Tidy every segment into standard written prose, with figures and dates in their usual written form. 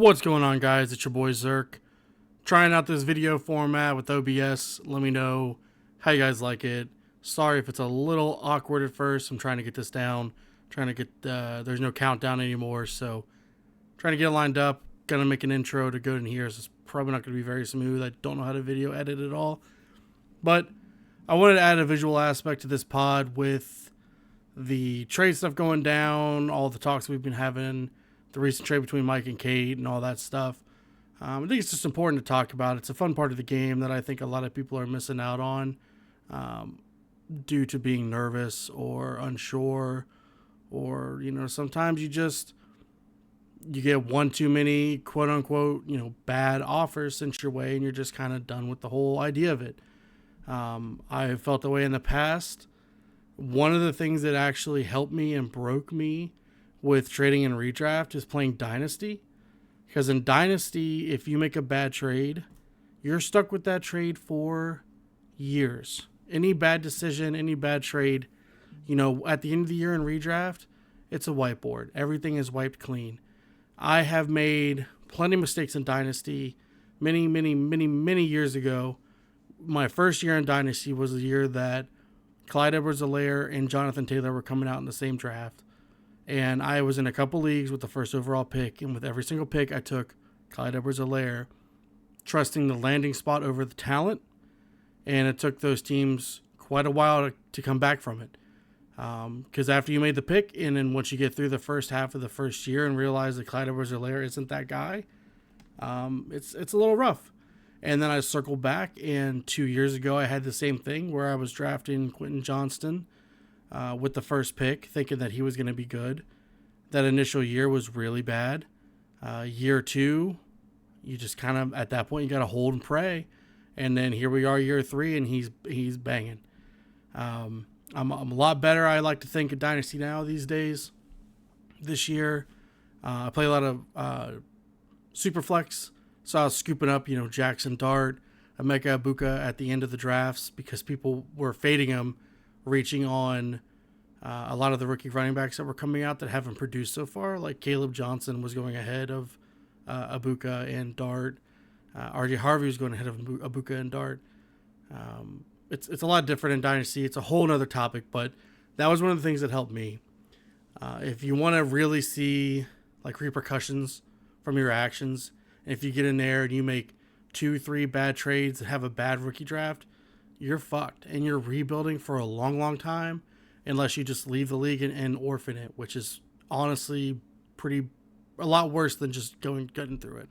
What's going on, guys? It's your boy Zerk. Trying out this video format with OBS. Let me know how you guys like it. Sorry if it's a little awkward at first. I'm trying to get this down. Trying to get, there's no countdown anymore, so trying to get it lined up. Gonna make an intro to go in here, so it's probably not gonna be very smooth. I don't know how to video edit at all. But I wanted to add a visual aspect to this pod with the trade stuff going down, all the talks we've been having, the recent trade between Mike and Kate and all that stuff. I think it's just important to talk about. It's a fun part of the game that I think a lot of people are missing out on due to being nervous or unsure, or, sometimes you get one too many quote unquote, bad offers sent your way and you're just kind of done with the whole idea of it. I felt the way in the past. One of the things that actually helped me and broke me with trading in redraft is playing Dynasty. Because in Dynasty, if you make a bad trade, you're stuck with that trade for years. Any bad decision, any bad trade, at the end of the year in redraft, it's a whiteboard. Everything is wiped clean. I have made plenty of mistakes in Dynasty many years ago. My first year in Dynasty was the year that Clyde Edwards-Helaire and Jonathan Taylor were coming out in the same draft. And I was in a couple leagues with the first overall pick. And with every single pick, I took Clyde Edwards-Helaire, trusting the landing spot over the talent. And it took those teams quite a while to come back from it. Because after you made the pick, and then once you get through the first half of the first year and realize that Clyde Edwards-Helaire isn't that guy, it's a little rough. And then I circled back, and 2 years ago I had the same thing where I was drafting Quentin Johnston with the first pick, thinking that he was going to be good. That initial year was really bad. Year two, you just kind of, at that point, you got to hold and pray. And then here we are, year three, and he's banging. I'm a lot better, I like to think, at Dynasty now these days. This year, I play a lot of Superflex. So I was scooping up, Jackson Dart, Emeka Egbuka at the end of the drafts because people were fading him, reaching on a lot of the rookie running backs that were coming out that haven't produced so far. Like Caleb Johnson was going ahead of Egbuka and Dart. RJ Harvey was going ahead of Egbuka and Dart. It's a lot different in Dynasty. It's a whole other topic, but that was one of the things that helped me. If you want to really see like repercussions from your actions, if you get in there and you make 2-3 bad trades that have a bad rookie draft, you're fucked. And you're rebuilding for a long time unless you just leave the league and orphan it, which is honestly a lot worse than just getting through it.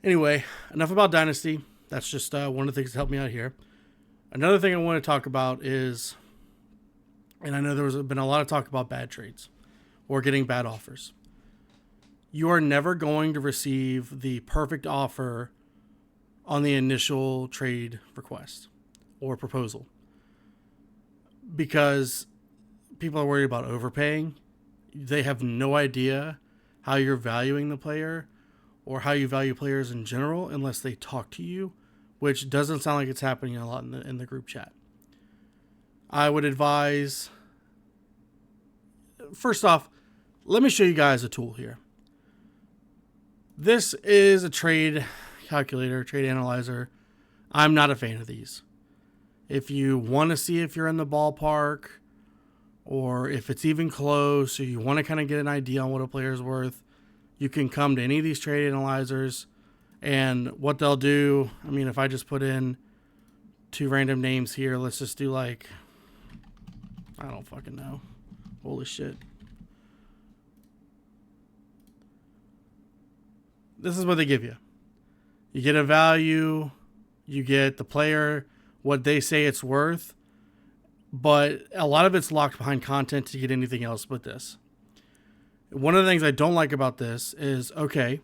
Anyway, enough about Dynasty. That's just one of the things that helped me out here. Another thing I want to talk about is, and I know there's been a lot of talk about bad trades or getting bad offers. You are never going to receive the perfect offer on the initial trade request or proposal because people are worried about overpaying. They have no idea how you're valuing the player or how you value players in general unless they talk to you, which doesn't sound like it's happening a lot in the group chat. I would advise, first off, let me show you guys a tool here. This is a trade calculator, trade analyzer. I'm not a fan of these. If you want to see if you're in the ballpark or if it's even close, or you want to kind of get an idea on what a player's worth, you can come to any of these trade analyzers, and what they'll do, if I just put in 2 random names here, let's just do I don't fucking know. Holy shit. This is what they give you. You get a value, you get the player, what they say it's worth, but a lot of it's locked behind content to get anything else but this. One of the things I don't like about this is, okay,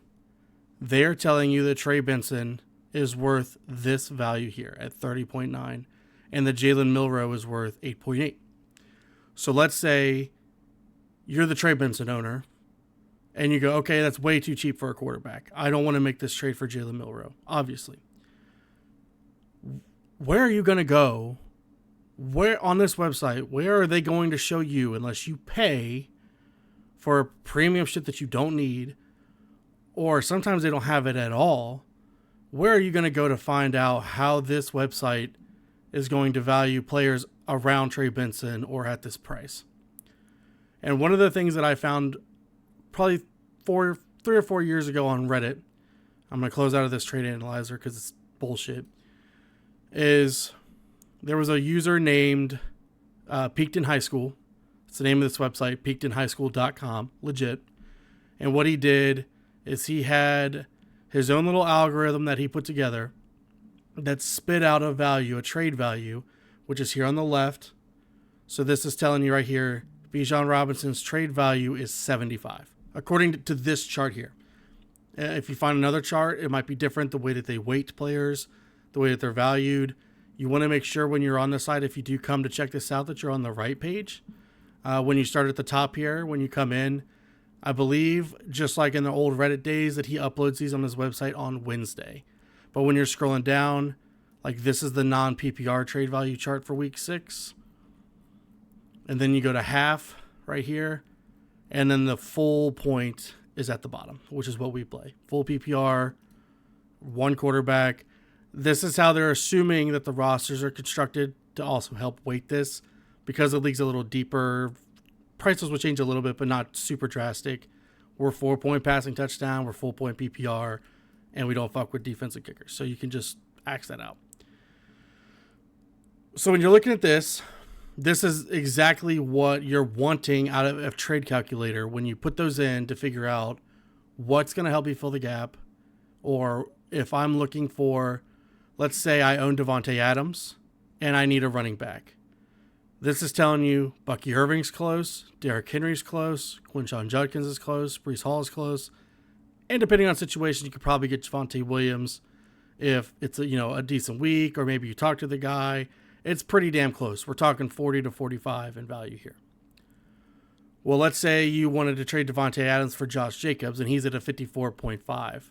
they're telling you that Trey Benson is worth this value here at 30.9, and the Jalen Milroe is worth 8.8. So let's say you're the Trey Benson owner, and you go, okay, that's way too cheap for a quarterback. I don't want to make this trade for Jalen Milroe, obviously. Where are you going to go? Where on this website, where are they going to show you, unless you pay for premium shit that you don't need, or sometimes they don't have it at all, where are you going to go to find out how this website is going to value players around Trey Benson or at this price? And one of the things that I found probably 3 or 4 years ago on Reddit, I'm going to close out of this trade analyzer because it's bullshit, is there was a user named Peaked in High School. It's the name of this website, peakedinhighschool.com, legit. And what he did is he had his own little algorithm that he put together that spit out a value, a trade value, which is here on the left. So this is telling you right here, Bijan Robinson's trade value is 75, according to this chart here. If you find another chart, it might be different, the way that they weight players, the way that they're valued. You want to make sure when you're on the site, if you do come to check this out, that you're on the right page. When you start at the top here, when you come in, I believe, just like in the old Reddit days, that he uploads these on his website on Wednesday. But when you're scrolling down, like this is the non-PPR trade value chart for week 6. And then you go to half right here. And then the full point is at the bottom, which is what we play. Full PPR, 1 quarterback. This is how they're assuming that the rosters are constructed to also help weight this. Because the league's a little deeper, prices will change a little bit, but not super drastic. We're 4-point passing touchdown, we're full point PPR, and we don't fuck with defensive kickers. So you can just axe that out. So when you're looking at this, this is exactly what you're wanting out of a trade calculator when you put those in to figure out what's going to help you fill the gap. Or if I'm looking for, let's say I own Devontae Adams and I need a running back. This is telling you Bucky Irving's close, Derrick Henry's close, Quinshon Judkins is close, Breece Hall is close, and depending on situation, you could probably get Javonte Williams if it's a decent week, or maybe you talk to the guy. It's pretty damn close. We're talking 40 to 45 in value here. Well, let's say you wanted to trade Devontae Adams for Josh Jacobs, and he's at a 54.5.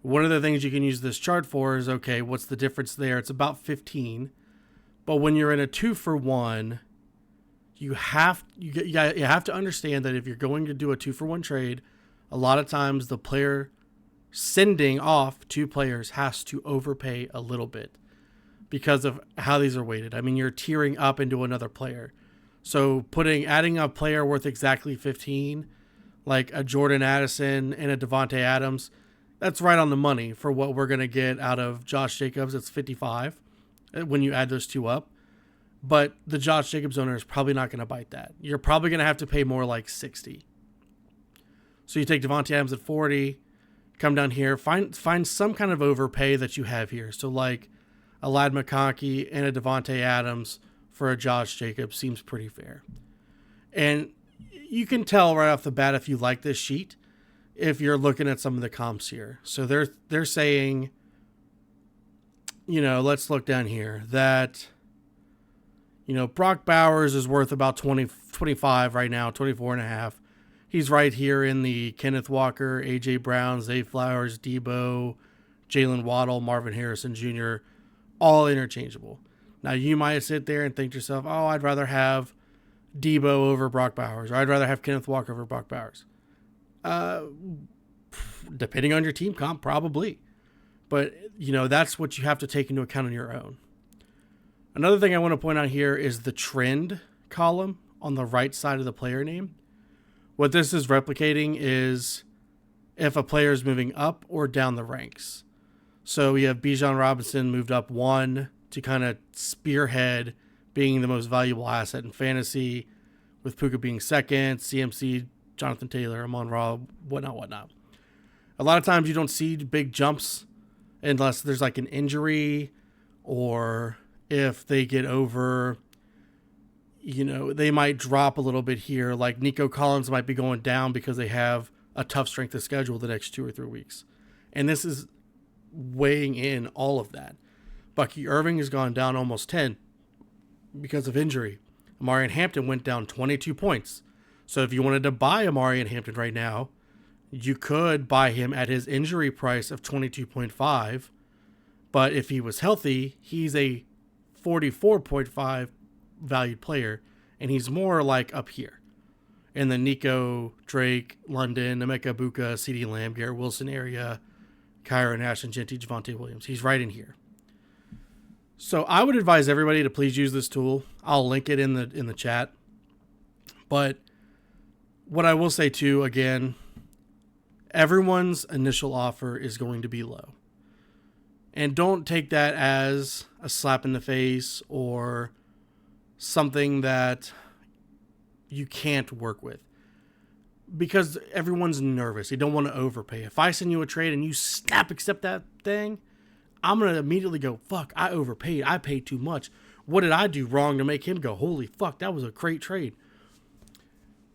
One of the things you can use this chart for is, okay, what's the difference there? It's about 15. But when you're in a 2-for-1, you have to understand that if you're going to do a 2-for-1 trade, a lot of times the player sending off 2 players has to overpay a little bit because of how these are weighted. I mean, you're tiering up into another player. So adding a player worth exactly 15, like a Jordan Addison and a Devontae Adams, that's right on the money for what we're going to get out of Josh Jacobs. It's 55. When you add those 2 up. But the Josh Jacobs owner is probably not going to bite that. You're probably going to have to pay more like 60. So you take Devontae Adams at 40, come down here, find some kind of overpay that you have here. So like a Ladd McConkey and a Devontae Adams for a Josh Jacobs seems pretty fair. And you can tell right off the bat if you like this sheet, if you're looking at some of the comps here. So they're saying, let's look down here, that, Brock Bowers is worth about 25 right now, 24.5. He's right here in the Kenneth Walker, A.J. Brown, Zay Flowers, Debo, Jalen Waddle, Marvin Harrison Jr., all interchangeable. Now, you might sit there and think to yourself, oh, I'd rather have Debo over Brock Bowers, or I'd rather have Kenneth Walker over Brock Bowers. Depending on your team comp, probably. But, that's what you have to take into account on your own. Another thing I want to point out here is the trend column on the right side of the player name. What this is replicating is if a player is moving up or down the ranks. So we have Bijan Robinson moved up 1 to kind of spearhead being the most valuable asset in fantasy, with Puka being 2nd, CMC, Jonathan Taylor, Amon-Ra, whatnot. A lot of times you don't see big jumps unless there's like an injury, or if they get over, they might drop a little bit here. Like Nico Collins might be going down because they have a tough strength of schedule the next 2 or 3 weeks. And this is weighing in all of that. Bucky Irving has gone down almost 10 because of injury. Amari and Hampton went down 22 points. So if you wanted to buy Amari and Hampton right now, you could buy him at his injury price of 22.5. But if he was healthy, he's a 44.5 valued player, and he's more like up here. in the Nico, Drake, London, Emeka Buka, CeeDee Lamb, Garrett Wilson area, Kyron, Ashton Jeanty, Javonte Williams. He's right in here. So I would advise everybody to please use this tool. I'll link it in the chat. But what I will say too, again, everyone's initial offer is going to be low. And don't take that as a slap in the face or something that you can't work with. Because everyone's nervous. They don't want to overpay. If I send you a trade and you accept that thing, I'm going to immediately go, fuck, I overpaid. I paid too much. What did I do wrong to make him go, holy fuck, that was a great trade?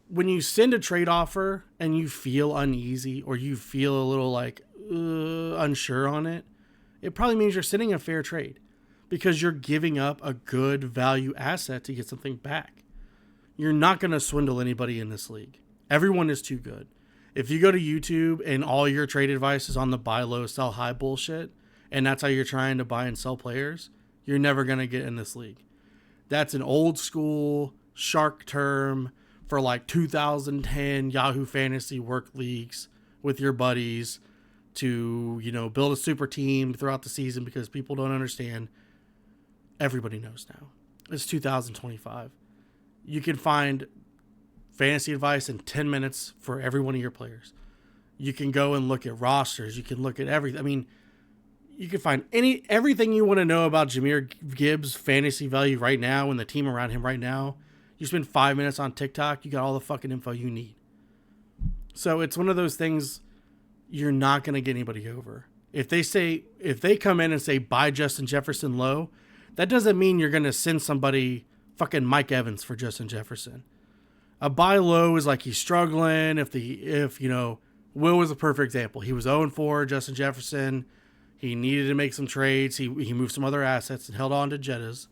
When you send a trade offer and you feel uneasy or you feel a little like unsure on it, it probably means you're sending a fair trade because you're giving up a good value asset to get something back. You're not going to swindle anybody in this league. Everyone is too good. If you go to YouTube and all your trade advice is on the buy low, sell high bullshit, and that's how you're trying to buy and sell players, you're never going to get in this league. That's an old school shark term for like 2010 Yahoo Fantasy work leagues with your buddies to, build a super team throughout the season because people don't understand. Everybody knows now. It's 2025. You can find fantasy advice in 10 minutes for every one of your players. You can go and look at rosters. You can look at everything. I mean, you can find everything you want to know about Jahmyr Gibbs' fantasy value right now and the team around him right now. You spend 5 minutes on TikTok, you got all the fucking info you need. So it's one of those things you're not going to get anybody over. If they come in and say buy Justin Jefferson low, that doesn't mean you're going to send somebody fucking Mike Evans for Justin Jefferson. A buy low is like he's struggling. If Will was a perfect example. He was 0-4, Justin Jefferson. He needed to make some trades. He moved some other assets and held on to Jettas.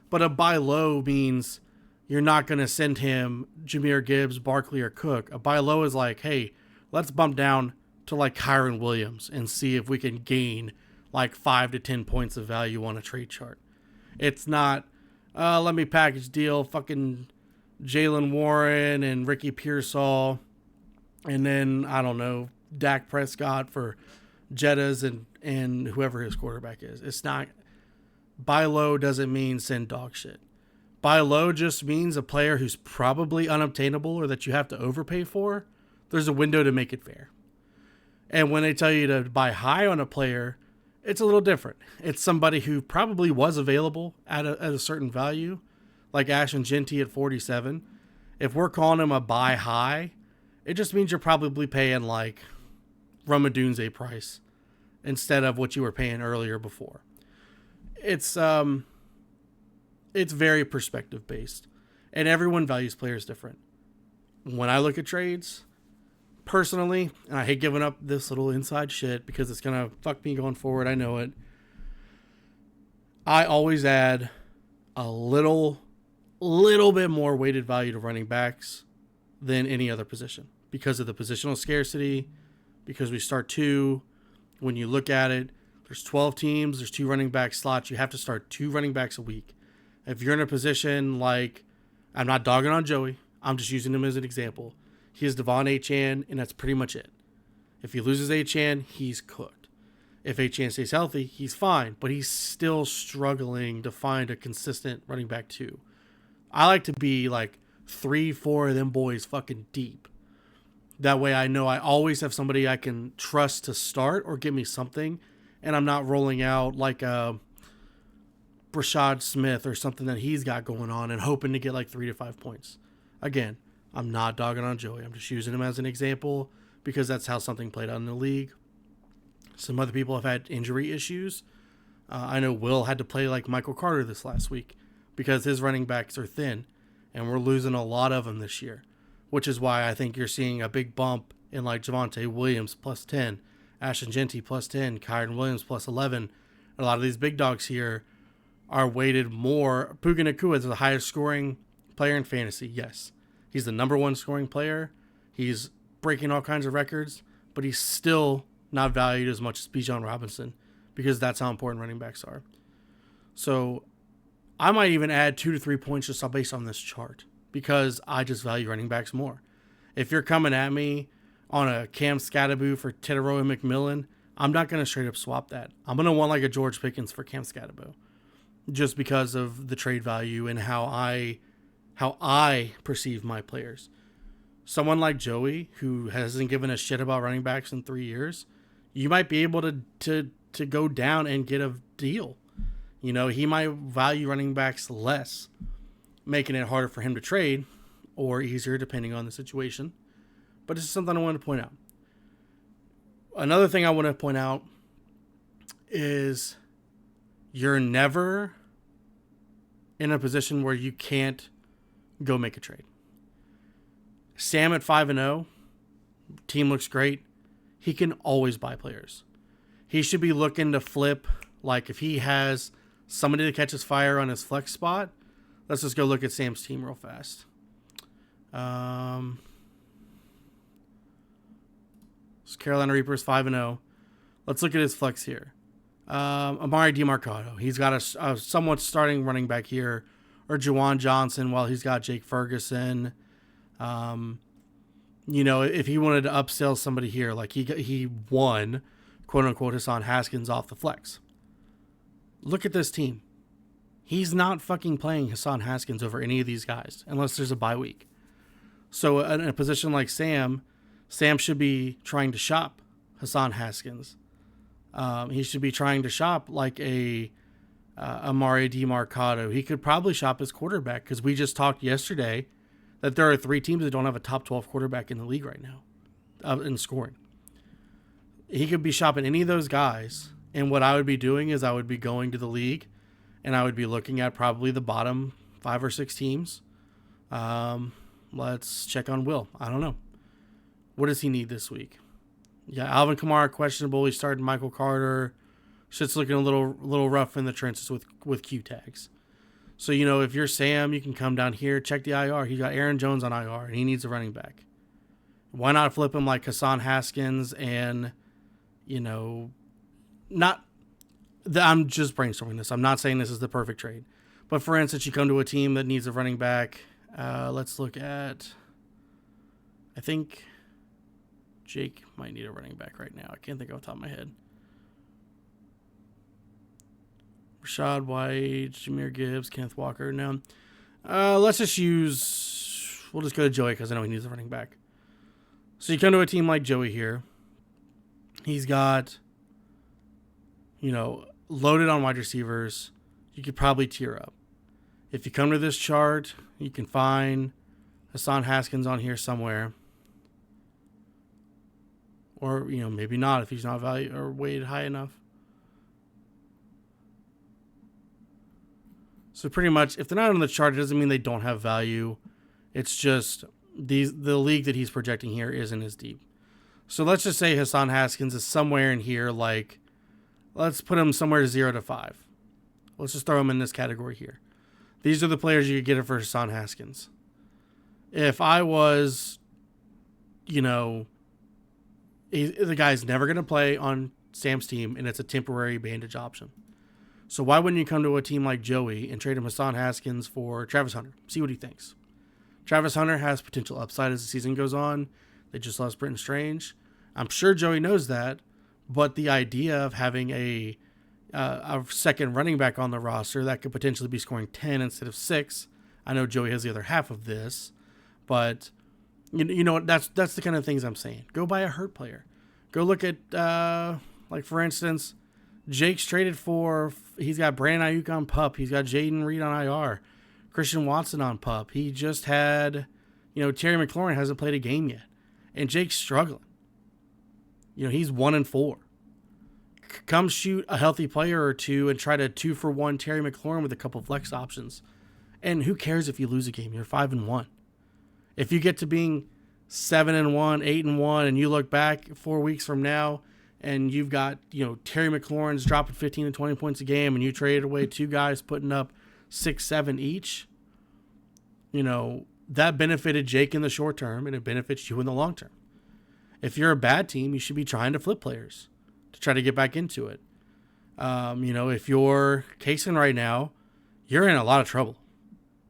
But a buy low means you're not going to send him Jahmyr Gibbs, Barkley, or Cook. A buy low is like, hey, let's bump down to like Kyron Williams and see if we can gain like 5 to 10 points of value on a trade chart. It's not, let me package deal fucking Jalen Warren and Ricky Pearsall and then, I don't know, Dak Prescott for Jettas and whoever his quarterback is. It's not, buy low doesn't mean send dog shit. Buy low just means a player who's probably unobtainable or that you have to overpay for. There's a window to make it fair. And when they tell you to buy high on a player, it's a little different. It's somebody who probably was available at a certain value, like Ashton Jeanty at 47. If we're calling him a buy high, it just means you're probably paying like Ramadunze price instead of what you were paying earlier before. It's very perspective based, and everyone values players different. When I look at trades, personally, and I hate giving up this little inside shit because it's going to fuck me going forward. I know it. I always add a little bit more weighted value to running backs than any other position because of the positional scarcity, because we start 2. When you look at it, there's 12 teams, there's 2 running back slots. You have to start 2 running backs a week. If you're in a position like, I'm not dogging on Joey, I'm just using him as an example. He has Devon Achane, and that's pretty much it. If he loses Achane, he's cooked. If Achane stays healthy, he's fine, but he's still struggling to find a consistent running back 2. I like to be like 3-4 of them boys fucking deep. That way I know I always have somebody I can trust to start or give me something, and I'm not rolling out like a Rashad Smith or something that he's got going on and hoping to get like 3 to 5 points. Again, I'm not dogging on Joey. I'm just using him as an example because that's how something played out in the league. Some other people have had injury issues. I know Will had to play like Michael Carter this last week because his running backs are thin, and we're losing a lot of them this year, which is why I think you're seeing a big bump in like Javonte Williams plus 10, Ashton Jeanty plus 10, Kyron Williams plus 11. A lot of these big dogs here are weighted more. Puka Nacua is the highest scoring player in fantasy, yes. He's the number 1 scoring player. He's breaking all kinds of records, but he's still not valued as much as Bijan Robinson because that's how important running backs are. So I might even add 2 to 3 points just based on this chart because I just value running backs more. If you're coming at me on a Cam Scatterboo for Titaroa McMillan, I'm not going to straight up swap that. I'm going to want like a George Pickens for Cam Scatterboo, just because of the trade value and how I perceive my players. Someone like Joey, who hasn't given a shit about running backs in 3 years, you might be able to go down and get a deal. You know, he might value running backs less, making it harder for him to trade, or easier depending on the situation. But this is something I want to point out. Another thing I want to point out is you're never in a position where you can't go make a trade. Sam at 5-0, team looks great. He can always buy players. He should be looking to flip, like if he has somebody that catches fire on his flex spot. Let's just go look at Sam's team real fast. Carolina Reapers 5-0. Let's look at his flex here. Amari DeMarcado. He's got a somewhat starting running back here, or Juwan Johnson, while he's got Jake Ferguson. You know, if he wanted to upsell somebody here, like he won, quote unquote, Hassan Haskins off the flex. Look at this team. He's not fucking playing Hassan Haskins over any of these guys unless there's a bye week. So in a position like Sam should be trying to shop Hassan Haskins. He should be trying to shop like a Amari DeMarcado. He could probably shop his quarterback, because we just talked yesterday that there are 3 teams that don't have a top 12 quarterback in the league right now in scoring. He could be shopping any of those guys, and what I would be doing is I would be going to the league and I would be looking at probably the bottom 5 or 6 teams. Let's check on Will. I don't know. What does he need this week? Yeah, Alvin Kamara questionable. He started Michael Carter. Shit's looking a little rough in the trenches with Q tags. So, you know, if you're Sam, you can come down here, check the IR. He got Aaron Jones on IR, and he needs a running back. Why not flip him like Hassan Haskins and, you know, I'm just brainstorming this. I'm not saying this is the perfect trade. But, for instance, you come to a team that needs a running back. Let's look at, I think Jake might need a running back right now. I can't think off the top of my head. Rashad White, Jameer Gibbs, Kenneth Walker. No. We'll just go to Joey because I know he needs a running back. So you come to a team like Joey here. He's got, you know, loaded on wide receivers. You could probably tier up. If you come to this chart, you can find Hassan Haskins on here somewhere. Or, you know, maybe not if he's not valued or weighted high enough. So pretty much, if they're not on the chart, it doesn't mean they don't have value. It's just the league that he's projecting here isn't as deep. So let's just say Hassan Haskins is somewhere in here, like, let's put him somewhere 0 to 5. Let's just throw him in this category here. These are the players you could get for Hassan Haskins. If I was, you know, the guy's never going to play on Sam's team, and it's a temporary bandage option. So why wouldn't you come to a team like Joey and trade him Hassan Haskins for Travis Hunter? See what he thinks. Travis Hunter has potential upside as the season goes on. They just lost Britton Strange. I'm sure Joey knows that, but the idea of having a second running back on the roster that could potentially be scoring 10 instead of 6. I know Joey has the other half of this, but you know that's the kind of things I'm saying. Go buy a hurt player. Go look at like for instance, Jake's traded for. He's got Brandon Ayuk on PUP. He's got Jaden Reed on IR. Christian Watson on PUP. He just had, you know, Terry McLaurin hasn't played a game yet, and Jake's struggling. You know, he's 1-4. Come shoot a healthy player or two and try to 2-for-1 Terry McLaurin with a couple of flex options. And who cares if you lose a game? You're 5-1. If you get to being 7-1, 8-1, and you look back 4 weeks from now and you've got, you know, Terry McLaurin's dropping 15 and 20 points a game and you traded away 2 guys putting up 6, 7 each, you know, that benefited Jake in the short term and it benefits you in the long term. If you're a bad team, you should be trying to flip players to try to get back into it. You know, if you're casing right now, you're in a lot of trouble.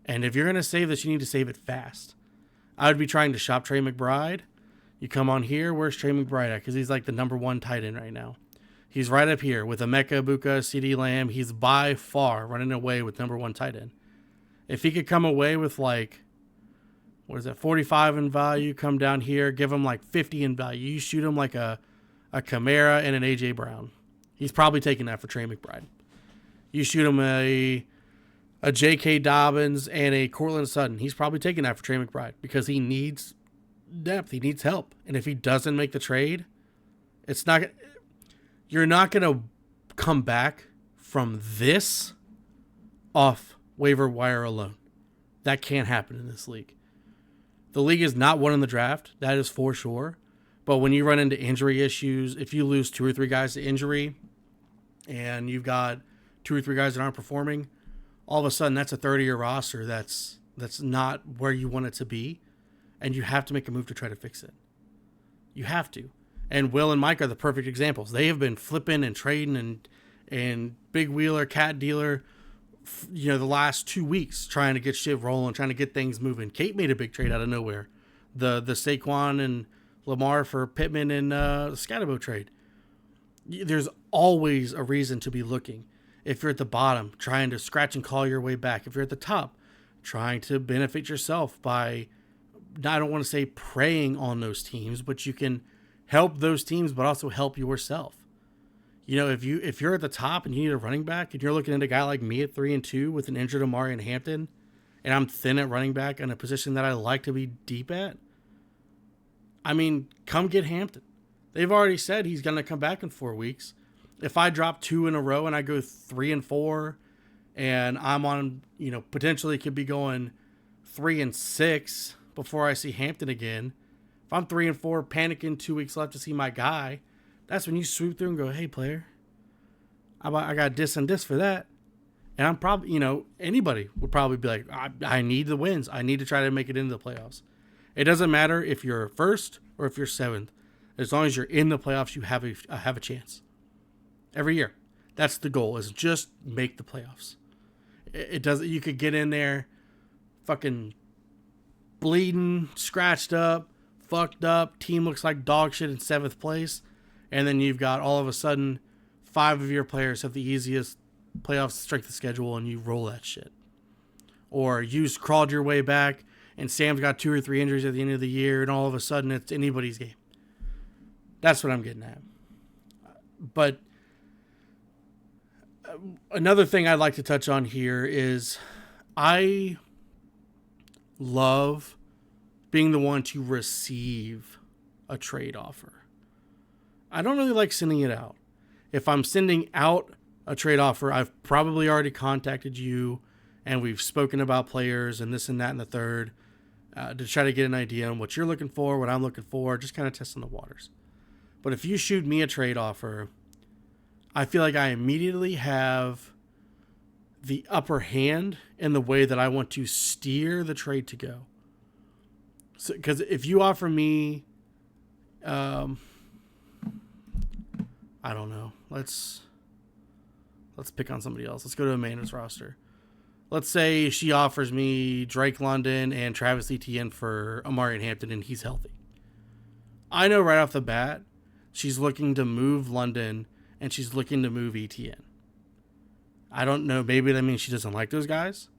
And if you're going to save this, you need to save it fast. I would be trying to shop Trey McBride. You come on here, where's Trey McBride at? Because he's like the number 1 tight end right now. He's right up here with Emeka Ibuka, CeeDee Lamb. He's by far running away with number 1 tight end. If he could come away with like, 45 in value, come down here, give him like 50 in value. You shoot him like a Kamara and an A.J. Brown. He's probably taking that for Trey McBride. You shoot him a J.K. Dobbins and a Cortland Sutton. He's probably taking that for Trey McBride because he needs depth. He needs help. And if he doesn't make the trade, you're not going to come back from this off waiver wire alone. That can't happen in this league. The league is not won in the draft. That is for sure. But when you run into injury issues, if you lose 2 or 3 guys to injury and you've got 2 or 3 guys that aren't performing, all of a sudden that's a 30-year roster that's not where you want it to be, and you have to make a move to try to fix it. You have to. And Will and Mike are the perfect examples. They have been flipping and trading and big wheeler, cat dealer, the last 2 weeks trying to get shit rolling, trying to get things moving. Kate made a big trade out of nowhere. The Saquon and Lamar for Pittman and the Scatterbo trade. There's always a reason to be looking. If you're at the bottom, trying to scratch and claw your way back. If you're at the top, trying to benefit yourself by, I don't want to say preying on those teams, but you can help those teams, but also help yourself. If you're at the top and you need a running back and you're looking at a guy like me at 3-2 with an injured Amari and Hampton, and I'm thin at running back in a position that I like to be deep at, come get Hampton. They've already said he's going to come back in 4 weeks. If I drop 2 in a row and I go 3-4 and I'm on, potentially could be going 3-6 before I see Hampton again. If I'm 3-4, panicking 2 weeks left to see my guy, that's when you swoop through and go, hey, player, I got this and this for that. And I'm probably, anybody would probably be like, I need the wins. I need to try to make it into the playoffs. It doesn't matter if you're first or if you're 7th. As long as you're in the playoffs, you have a chance. Every year. That's the goal, is just make the playoffs. It doesn't, you could get in there fucking bleeding, scratched up, fucked up, team looks like dog shit in 7th place, and then you've got all of a sudden 5 of your players have the easiest playoff strength of schedule and you roll that shit. Or you crawled your way back and Sam's got 2 or 3 injuries at the end of the year and all of a sudden it's anybody's game. That's what I'm getting at. But another thing I'd like to touch on here is I love being the one to receive a trade offer. I don't really like sending it out. If I'm sending out a trade offer, I've probably already contacted you and we've spoken about players and this and that and the third to try to get an idea on what you're looking for, what I'm looking for, just kind of testing the waters. But if you shoot me a trade offer, I feel like I immediately have the upper hand in the way that I want to steer the trade to go. So, because if you offer me, I don't know, let's pick on somebody else. Let's go to Amanda's roster. Let's say she offers me Drake London and Travis Etienne for Amari and Hampton, and he's healthy. I know right off the bat, she's looking to move London and she's looking to move Etienne. I don't know. Maybe that means she doesn't like those guys.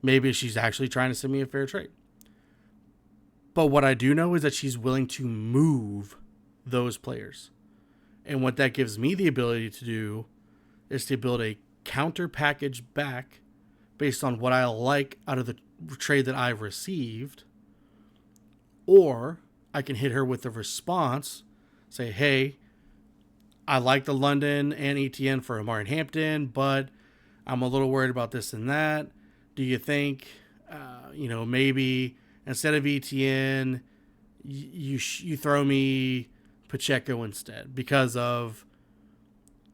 Maybe she's actually trying to send me a fair trade. But what I do know is that she's willing to move those players. And what that gives me the ability to do is to build a counter package back based on what I like out of the trade that I've received. Or I can hit her with a response, say, hey, I like the London and Etienne for Amari and Hampton, but I'm a little worried about this and that. Do you think, maybe instead of Etienne, you throw me Pacheco instead because of,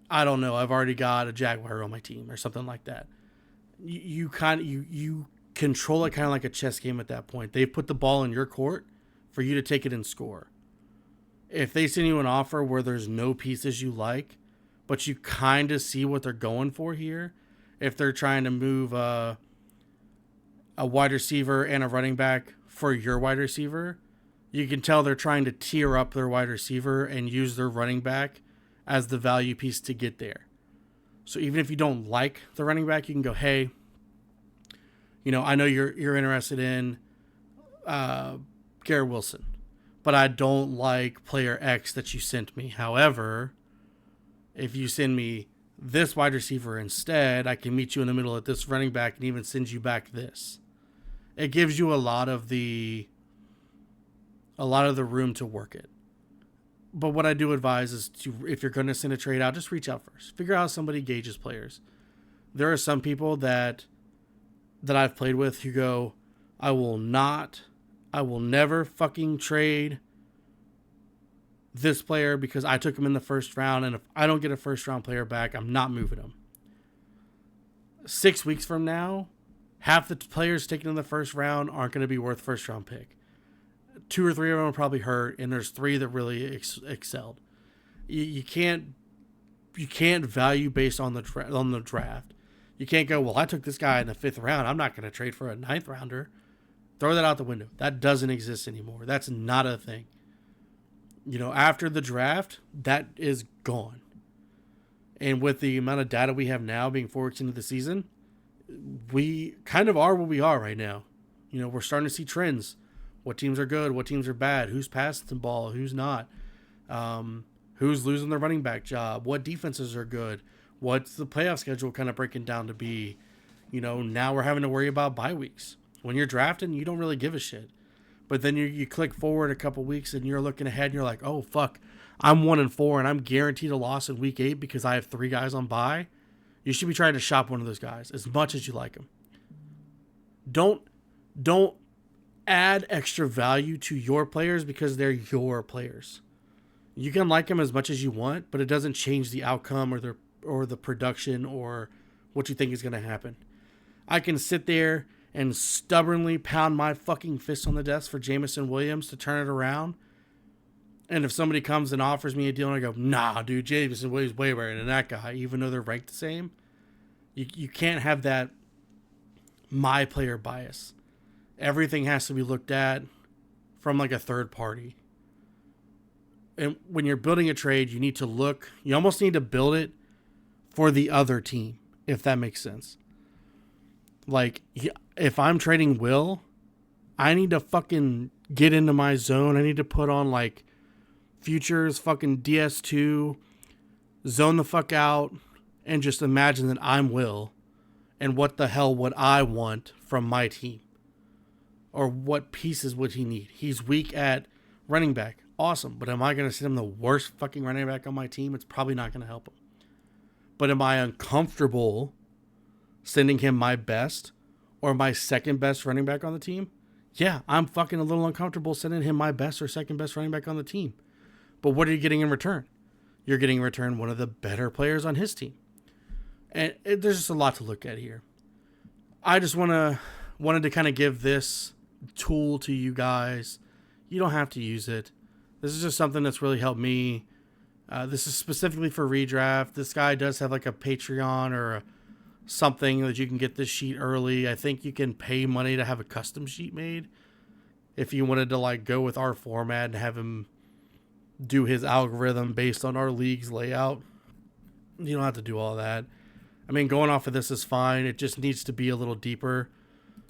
I don't know, I've already got a Jaguar on my team or something like that. You control it kind of like a chess game at that point. They've put the ball in your court for you to take it and score. If they send you an offer where there's no pieces you like, but you kind of see what they're going for here, if they're trying to move a wide receiver and a running back for your wide receiver, you can tell they're trying to tier up their wide receiver and use their running back as the value piece to get there. So even if you don't like the running back, you can go, hey, I know you're interested in Garrett Wilson, but I don't like player X that you sent me. However, if you send me this wide receiver instead, I can meet you in the middle at this running back and even send you back this. It gives you a lot of the room to work it. But what I do advise is if you're going to send a trade out, just reach out first. Figure out how somebody gauges players. There are some people that I've played with who go, I will never fucking trade this player because I took him in the first round, and if I don't get a first round player back, I'm not moving him. 6 weeks from now, half the players taken in the first round aren't going to be worth first round pick. 2 or 3 of them are probably hurt, and there's 3 that really excelled. You can't value based on the draft. You can't go, well, I took this guy in the 5th round. I'm not going to trade for a 9th rounder. Throw that out the window. That doesn't exist anymore. That's not a thing. After the draft, that is gone. And with the amount of data we have now being 4 weeks into the season, we kind of are where we are right now. We're starting to see trends. What teams are good, what teams are bad, who's passing the ball, who's not, who's losing their running back job, what defenses are good, what's the playoff schedule kind of breaking down to be. Now we're having to worry about bye weeks. When you're drafting, you don't really give a shit. But then you click forward a couple weeks and you're looking ahead and you're like, oh, fuck, I'm 1-4 and I'm guaranteed a loss in week 8 because I have 3 guys on bye. You should be trying to shop one of those guys as much as you like them. Don't add extra value to your players because they're your players. You can like them as much as you want, but it doesn't change the outcome or the production or what you think is going to happen. I can sit there and stubbornly pound my fucking fist on the desk for Jameson Williams to turn it around. And if somebody comes and offers me a deal and I go, nah, dude, Jameson Williams way better than that guy, even though they're ranked the same, you can't have that my player bias. Everything has to be looked at from like a third party. And when you're building a trade, you almost need to build it for the other team, if that makes sense. Like, if I'm trading Will, I need to fucking get into my zone. I need to put on like futures, fucking DS2, zone the fuck out, and just imagine that I'm Will and what the hell would I want from my team. Or what pieces would he need? He's weak at running back. Awesome. But am I going to send him the worst fucking running back on my team? It's probably not going to help him. But am I uncomfortable sending him my best or my second best running back on the team? Yeah, I'm fucking a little uncomfortable sending him my best or second best running back on the team. But what are you getting in return? You're getting in return one of the better players on his team. And there's just a lot to look at here. I just wanted to kind of give this tool to you guys. You don't have to use it. This is just something that's really helped me. This is specifically for redraft. This guy does have like a Patreon or something that you can get this sheet early. I think you can pay money to have a custom sheet made if you wanted to like go with our format and have him do his algorithm based on our league's layout. You don't have to do all that. I mean, going off of this is fine. It just needs to be a little deeper.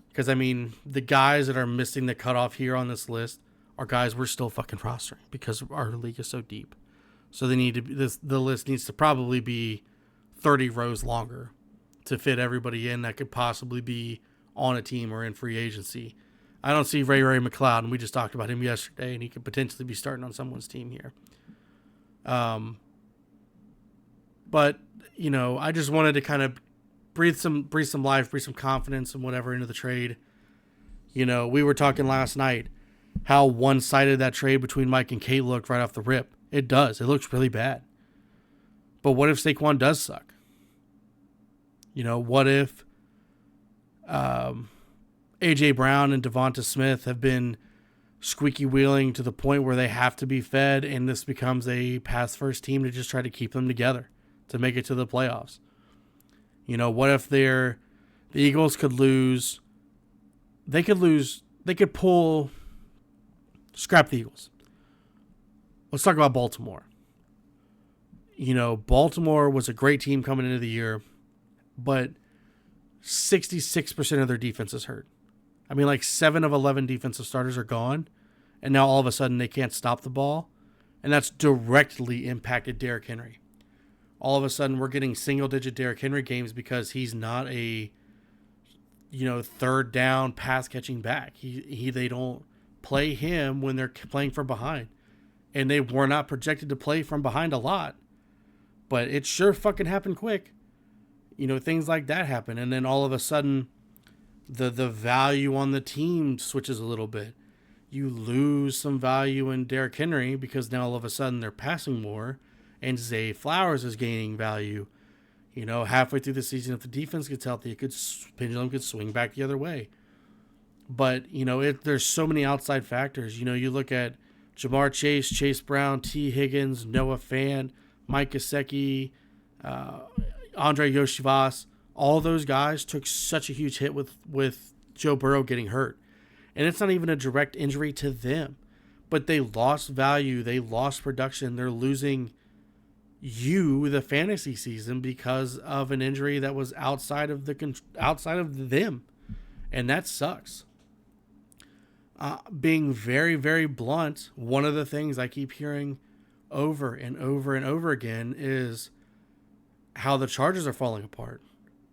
Because, I mean, the guys that are missing the cutoff here on this list are guys we're still fucking rostering because our league is so deep. So they need to the list needs to probably be 30 rows longer to fit everybody in that could possibly be on a team or in free agency. I don't see Ray McLeod, and we just talked about him yesterday, and he could potentially be starting on someone's team here. But, I just wanted to kind of breathe some life, breathe some confidence and whatever into the trade. We were talking last night how one-sided that trade between Mike and Kate looked right off the rip. It does. It looks really bad. But what if Saquon does suck? What if A.J. Brown and Devonta Smith have been squeaky wheeling to the point where they have to be fed, and this becomes a pass-first team to just try to keep them together to make it to the playoffs? What if the Eagles could lose? They could lose they could scrap the Eagles. Let's talk about Baltimore. Baltimore was a great team coming into the year, but 66% of their defense is hurt. I mean, like 7 of 11 defensive starters are gone, and now all of a sudden they can't stop the ball, and that's directly impacted Derrick Henry. All of a sudden we're getting single-digit Derrick Henry games because he's not a third down pass-catching back. They don't play him when they're playing from behind, and they were not projected to play from behind a lot, but it sure fucking happened quick. Things like that happen, and then all of a sudden the value on the team switches a little bit. You lose some value in Derrick Henry because now all of a sudden they're passing more, and Zay Flowers is gaining value. Halfway through the season, if the defense gets healthy, pendulum could swing back the other way. But, there's so many outside factors. You look at Jamar Chase, Chase Brown, T. Higgins, Noah Fant, Mike Gesicki, Andre Yoshivas. All those guys took such a huge hit with Joe Burrow getting hurt. And it's not even a direct injury to them. But they lost value. They lost production. They're losing the fantasy season because of an injury that was outside of them, and that sucks. Being very, very blunt, one of the things I keep hearing over and over and over again is how the Chargers are falling apart.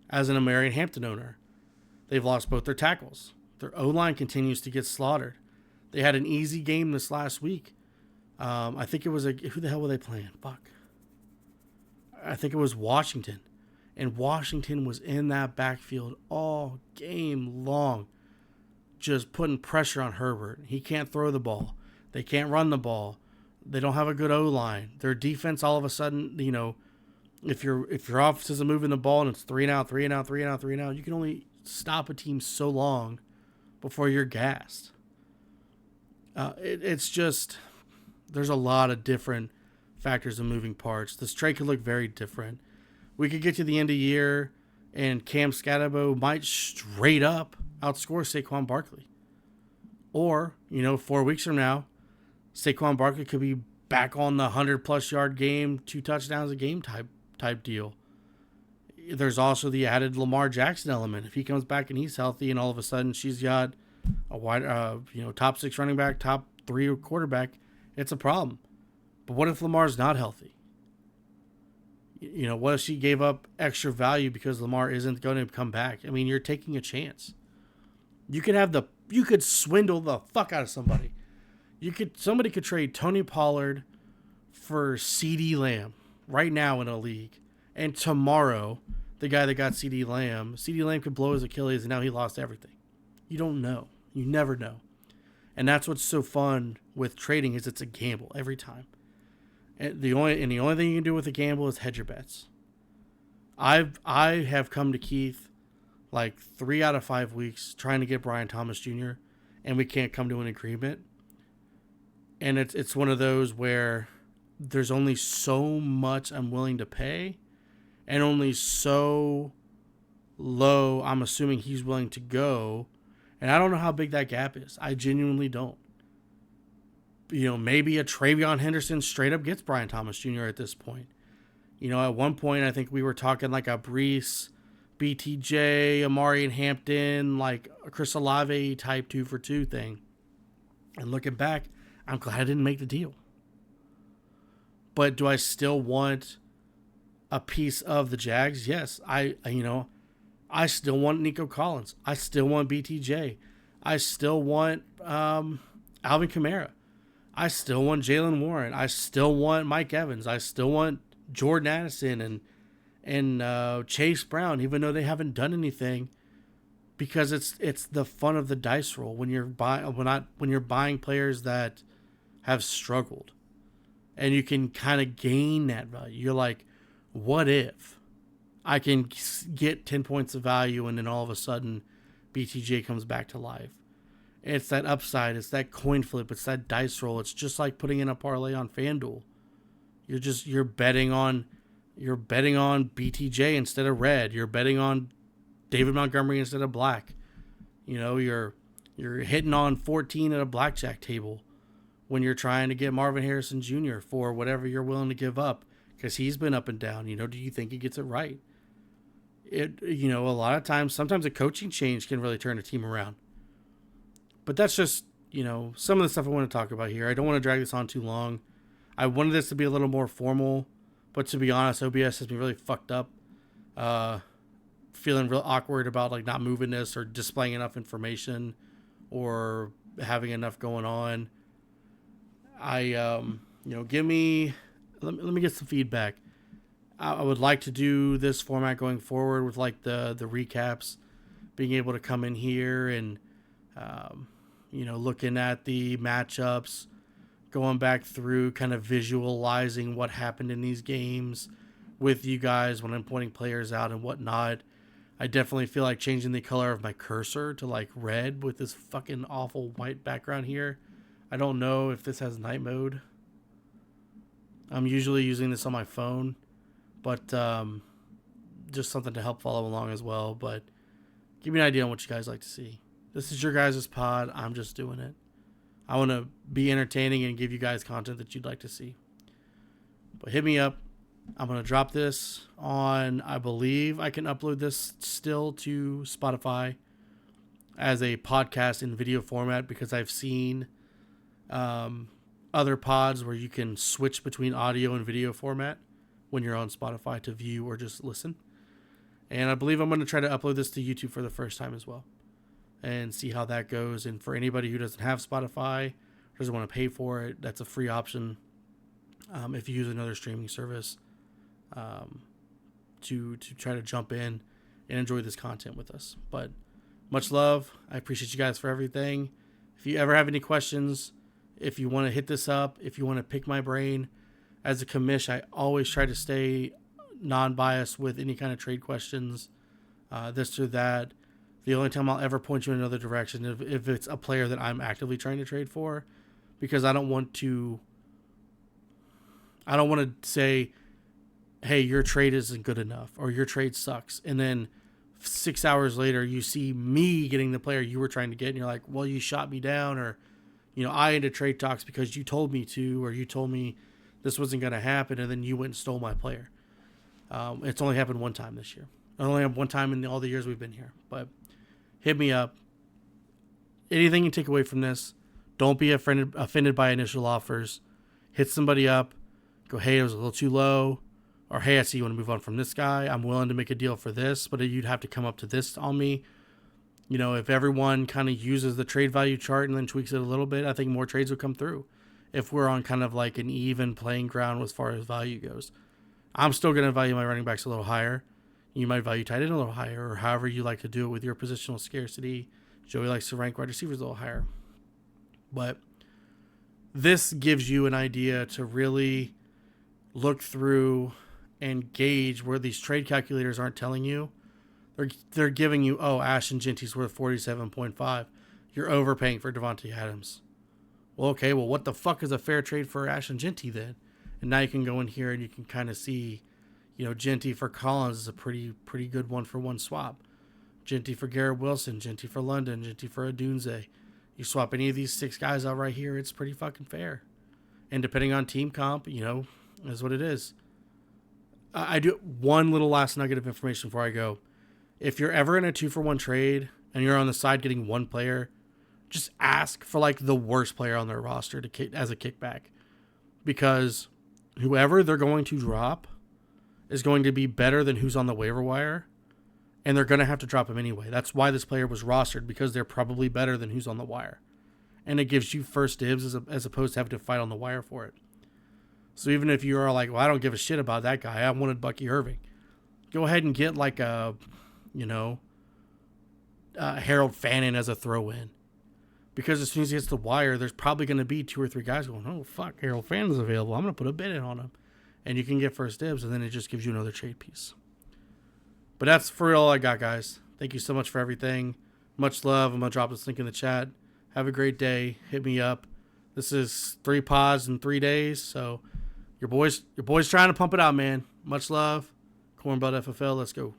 As an Amarian Hampton owner, they've lost both their tackles. Their O-line continues to get slaughtered. They had an easy game this last week. I think it was who the hell were they playing? Fuck. I think it was Washington. And Washington was in that backfield all game long, just putting pressure on Herbert. He can't throw the ball. They can't run the ball. They don't have a good O-line. Their defense, all of a sudden, if your offense isn't moving the ball and it's 3 and out, you can only stop a team so long before you're gassed. It's just, there's a lot of different factors and moving parts. This trade could look very different. We could get to the end of the year and Cam Scatterbo might straight up outscore Saquon Barkley. Or, 4 weeks from now, Saquon Barkley could be back on the 100-plus yard game, 2 touchdowns a game type deal. There's also the added Lamar Jackson element. If he comes back and he's healthy and all of a sudden she's got a wide, top 6 running back, top 3 quarterback, it's a problem. But what if Lamar's not healthy? What if she gave up extra value because Lamar isn't going to come back? I mean, you're taking a chance. You could swindle the fuck out of somebody. Somebody could trade Tony Pollard for CeeDee Lamb right now in a league. And tomorrow, the guy that got CeeDee Lamb could blow his Achilles and now he lost everything. You don't know. You never know. And that's what's so fun with trading is it's a gamble every time. And the only thing you can do with a gamble is hedge your bets. I have come to Keith like 3 out of 5 weeks trying to get Brian Thomas Jr. and we can't come to an agreement. And it's one of those where there's only so much I'm willing to pay and only so low I'm assuming he's willing to go. And I don't know how big that gap is. I genuinely don't. Maybe a Travion Henderson straight up gets Brian Thomas Jr. at this point. At one point, I think we were talking like a Brees, BTJ, Amari and Hampton, like a Chris Olave type 2-for-2 thing. And looking back, I'm glad I didn't make the deal. But do I still want a piece of the Jags? Yes. I still want Nico Collins. I still want BTJ. I still want Alvin Kamara. I still want Jalen Warren. I still want Mike Evans. I still want Jordan Addison and Chase Brown, even though they haven't done anything, because it's the fun of the dice roll when you're buying players that have struggled, and you can kind of gain that value. You're like, what if I can get 10 points of value and then all of a sudden BTJ comes back to life? It's that upside. It's that coin flip. It's that dice roll. It's just like putting in a parlay on FanDuel. You're betting on BTJ instead of red. You're betting on David Montgomery instead of black. You're You're hitting on 14 at a blackjack table when you're trying to get Marvin Harrison Jr. for whatever you're willing to give up, because he's been up and down. Do you think he gets it right? A lot of times, sometimes a coaching change can really turn a team around. But that's just, some of the stuff I want to talk about here. I don't want to drag this on too long. I wanted this to be a little more formal, but to be honest, OBS has been really fucked up. Feeling real awkward about like not moving this or displaying enough information or having enough going on. Let me get some feedback. I would like to do this format going forward with like the recaps, being able to come in here and, looking at the matchups, going back through kind of visualizing what happened in these games with you guys when I'm pointing players out and whatnot. I definitely feel like changing the color of my cursor to like red with this fucking awful white background here. I don't know if this has night mode. I'm usually using this on my phone, but just something to help follow along as well. But give me an idea on what you guys like to see. This is your guys' pod. I'm just doing it. I want to be entertaining and give you guys content that you'd like to see. But hit me up. I'm going to drop this on, I believe I can upload this still to Spotify as a podcast in video format, because I've seen other pods where you can switch between audio and video format when you're on Spotify to view or just listen. And I believe I'm going to try to upload this to YouTube for the first time as well and see how that goes. And for anybody who doesn't have Spotify, doesn't want to pay for it, that's a free option if you use another streaming service. To try to jump in and enjoy this content with us. But much love. I appreciate you guys for everything. If you ever have any questions, if you want to hit this up, if you want to pick my brain as a commish, I always try to stay non-biased with any kind of trade questions, this or that. The only time I'll ever point you in another direction if it's a player that I'm actively trying to trade for, because I don't want to say, hey, your trade isn't good enough or your trade sucks. And then 6 hours later, you see me getting the player you were trying to get. And you're like, well, you shot me down, or, I ended trade talks because you told me to, or you told me this wasn't going to happen. And then you went and stole my player. It's only happened one time this year. I only have one time in all the years we've been here, but hit me up. Anything you take away from this, don't be offended by initial offers. Hit somebody up. Go, hey, it was a little too low. Or, hey, I see you want to move on from this guy. I'm willing to make a deal for this, but you'd have to come up to this on me. If everyone kind of uses the trade value chart and then tweaks it a little bit, I think more trades would come through. If we're on kind of like an even playing ground as far as value goes. I'm still going to value my running backs a little higher. You might value tight end a little higher, or however you like to do it with your positional scarcity. Joey likes to rank wide receivers a little higher. But this gives you an idea to really look through and gauge where these trade calculators aren't telling you. They're giving you, Ashton Genty's worth 47.5. You're overpaying for Devontae Adams. Well, okay, what the fuck is a fair trade for Ashton Genty then? And now you can go in here and you can kind of see, Genty for Collins is a pretty good one-for-one swap. Genty for Garrett Wilson, Genty for London, Genty for Adunze. You swap any of these 6 guys out right here, it's pretty fucking fair. And depending on team comp, is what it is. I do one little last nugget of information before I go. If you're ever in a 2-for-1 trade and you're on the side getting one player, just ask for like the worst player on their roster as a kickback, because whoever they're going to drop is going to be better than who's on the waiver wire, and they're going to have to drop him anyway. That's why this player was rostered, because they're probably better than who's on the wire, and it gives you first dibs as opposed to having to fight on the wire for it. So even if you are like, well, I don't give a shit about that guy, I wanted Bucky Irving, go ahead and get like a, Harold Fannin as a throw-in. Because as soon as he hits the wire, there's probably going to be 2 or 3 guys going, oh, fuck, Harold Fannon's available. I'm going to put a bid in on him. And you can get first dibs, and then it just gives you another trade piece. But that's for all I got, guys. Thank you so much for everything. Much love. I'm going to drop this link in the chat. Have a great day. Hit me up. This is 3 pods in 3 days, so your boy's trying to pump it out, man. Much love. Cornblood FFL. Let's go.